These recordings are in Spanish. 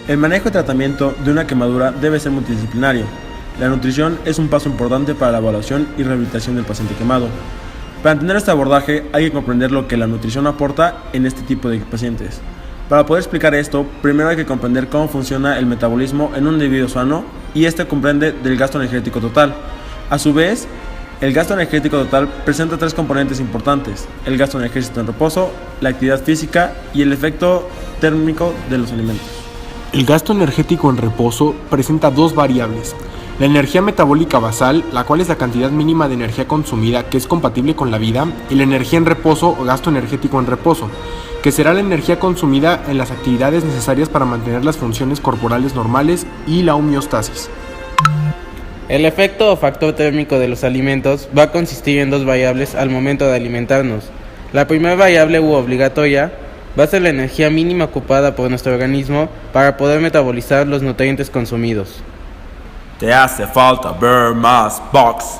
El manejo y tratamiento de una quemadura debe ser multidisciplinario. La nutrición es un paso importante para la evaluación y rehabilitación del paciente quemado. Para entender este abordaje hay que comprender lo que la nutrición aporta en este tipo de pacientes. Para poder explicar esto, primero hay que comprender cómo funciona el metabolismo en un individuo sano y este comprende del gasto energético total. A su vez, el gasto energético total presenta tres componentes importantes: el gasto energético en reposo, la actividad física y el efecto térmico de los alimentos. El gasto energético en reposo presenta dos variables: la energía metabólica basal, la cual es la cantidad mínima de energía consumida que es compatible con la vida, y la energía en reposo o gasto energético en reposo, que será la energía consumida en las actividades necesarias para mantener las funciones corporales normales y la homeostasis. El efecto o factor térmico de los alimentos va a consistir en dos variables al momento de alimentarnos. La primera variable u obligatoria va a ser la energía mínima ocupada por nuestro organismo para poder metabolizar los nutrientes consumidos. Te hace falta ver más box.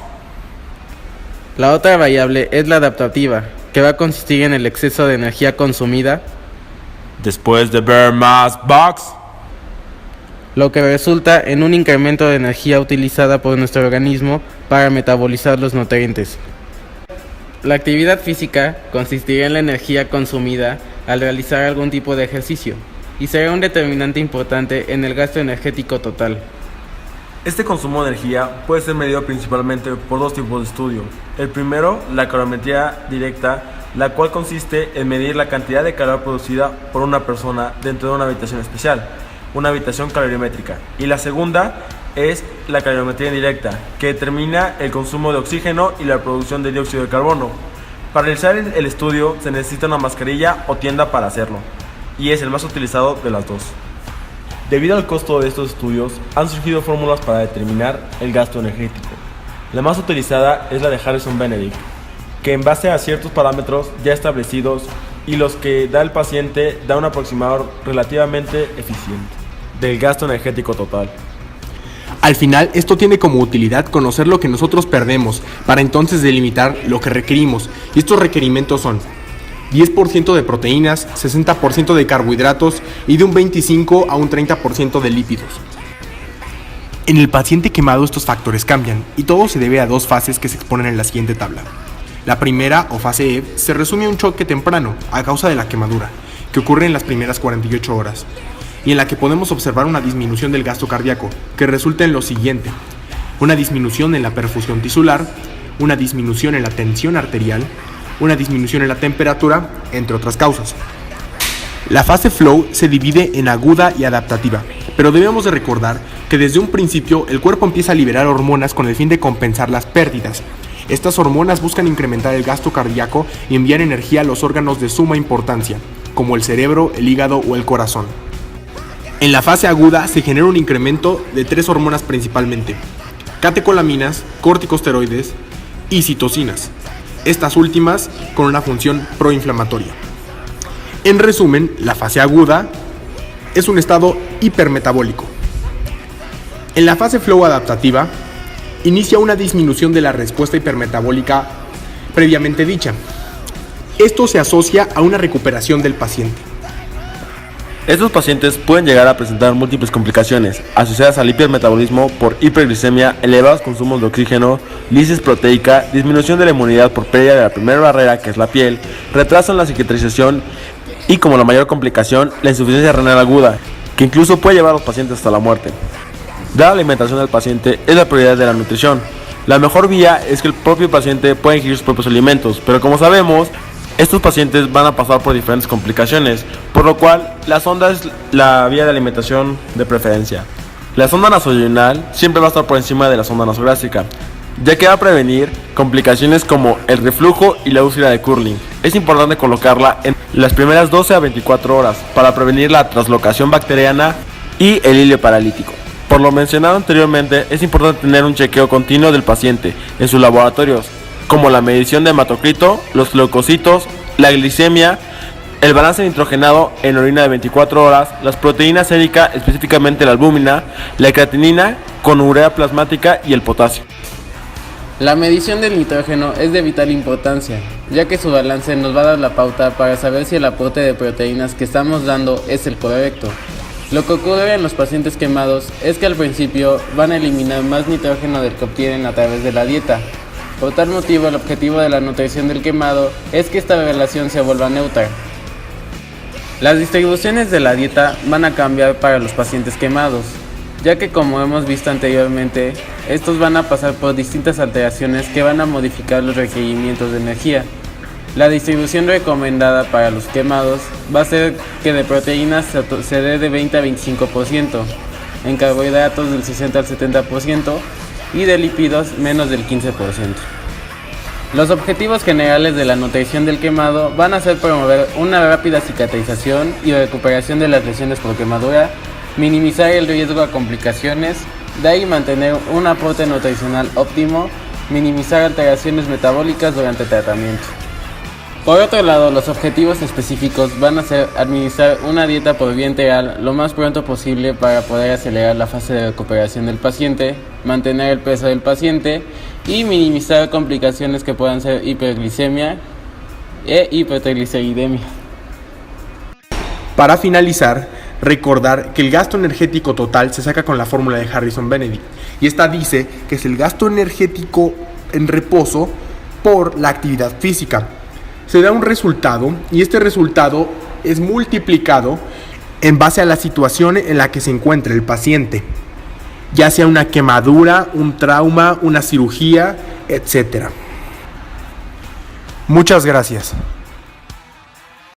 La otra variable es la adaptativa, que va a consistir en el exceso de energía consumida Después de ver más box, lo que resulta en un incremento de energía utilizada por nuestro organismo para metabolizar los nutrientes. La actividad física consistirá en la energía consumida al realizar algún tipo de ejercicio y será un determinante importante en el gasto energético total. Este consumo de energía puede ser medido principalmente por dos tipos de estudio. El primero, la calorimetría directa, la cual consiste en medir la cantidad de calor producida por una persona dentro de una habitación especial, una habitación calorimétrica. Y la segunda es la calorimetría indirecta, que determina el consumo de oxígeno y la producción de dióxido de carbono. Para realizar el estudio se necesita una mascarilla o tienda para hacerlo, y es el más utilizado de las dos. Debido al costo de estos estudios, han surgido fórmulas para determinar el gasto energético. La más utilizada es la de Harrison-Benedict, que en base a ciertos parámetros ya establecidos y los que da el paciente da un aproximado relativamente eficiente del gasto energético total. Al final, esto tiene como utilidad conocer lo que nosotros perdemos para entonces delimitar lo que requerimos, y estos requerimientos son 10% de proteínas, 60% de carbohidratos y de un 25 a un 30% de lípidos. En el paciente quemado estos factores cambian y todo se debe a dos fases que se exponen en la siguiente tabla. La primera, o fase E, se resume a un choque temprano a causa de la quemadura, que ocurre en las primeras 48 horas, y en la que podemos observar una disminución del gasto cardíaco, que resulta en lo siguiente: una disminución en la perfusión tisular, una disminución en la tensión arterial, una disminución en la temperatura, entre otras causas. La fase flow se divide en aguda y adaptativa, pero debemos de recordar que desde un principio el cuerpo empieza a liberar hormonas con el fin de compensar las pérdidas. Estas hormonas buscan incrementar el gasto cardíaco y enviar energía a los órganos de suma importancia, como el cerebro, el hígado o el corazón. En la fase aguda se genera un incremento de tres hormonas principalmente: catecolaminas, corticosteroides y citocinas, estas últimas con una función proinflamatoria. En resumen, la fase aguda es un estado hipermetabólico. En la fase flow adaptativa, inicia una disminución de la respuesta hipermetabólica previamente dicha. Esto se asocia a una recuperación del paciente. Estos pacientes pueden llegar a presentar múltiples complicaciones asociadas al hipermetabolismo por hiperglicemia, elevados consumos de oxígeno, lisis proteica, disminución de la inmunidad por pérdida de la primera barrera, que es la piel, retraso en la cicatrización y, como la mayor complicación, la insuficiencia renal aguda, que incluso puede llevar a los pacientes hasta la muerte. Dada la alimentación del paciente, es la prioridad de la nutrición. La mejor vía es que el propio paciente pueda ingerir sus propios alimentos, pero como sabemos, estos pacientes van a pasar por diferentes complicaciones, por lo cual la sonda es la vía de alimentación de preferencia. La sonda nasoduodenal siempre va a estar por encima de la sonda nasogástrica, ya que va a prevenir complicaciones como el reflujo y la úlcera de Curling. Es importante colocarla en las primeras 12 a 24 horas para prevenir la translocación bacteriana y el hilio paralítico. Por lo mencionado anteriormente, es importante tener un chequeo continuo del paciente en sus laboratorios, como la medición de hematocrito, los leucocitos, la glicemia, el balance nitrogenado en orina de 24 horas, las proteínas séricas, específicamente la albúmina, la creatinina con urea plasmática y el potasio. La medición del nitrógeno es de vital importancia, ya que su balance nos va a dar la pauta para saber si el aporte de proteínas que estamos dando es el correcto. Lo que ocurre en los pacientes quemados es que al principio van a eliminar más nitrógeno del que obtienen a través de la dieta. Por tal motivo, el objetivo de la nutrición del quemado es que esta relación se vuelva neutra. Las distribuciones de la dieta van a cambiar para los pacientes quemados, ya que como hemos visto anteriormente, estos van a pasar por distintas alteraciones que van a modificar los requerimientos de energía. La distribución recomendada para los quemados va a ser que de proteínas se dé de 20 a 25%, en carbohidratos del 60 al 70% y de lípidos menos del 15%. Los objetivos generales de la nutrición del quemado van a ser promover una rápida cicatrización y recuperación de las lesiones por quemadura, minimizar el riesgo a complicaciones, de ahí mantener un aporte nutricional óptimo, minimizar alteraciones metabólicas durante el tratamiento. Por otro lado, los objetivos específicos van a ser administrar una dieta por vía integral lo más pronto posible para poder acelerar la fase de recuperación del paciente, mantener el peso del paciente y minimizar complicaciones que puedan ser hiperglicemia e hipertrigliceridemia. Para finalizar, recordar que el gasto energético total se saca con la fórmula de Harrison-Benedict, y esta dice que es el gasto energético en reposo por la actividad física. Se da un resultado y este resultado es multiplicado en base a la situación en la que se encuentra el paciente, ya sea una quemadura, un trauma, una cirugía, etc. Muchas gracias.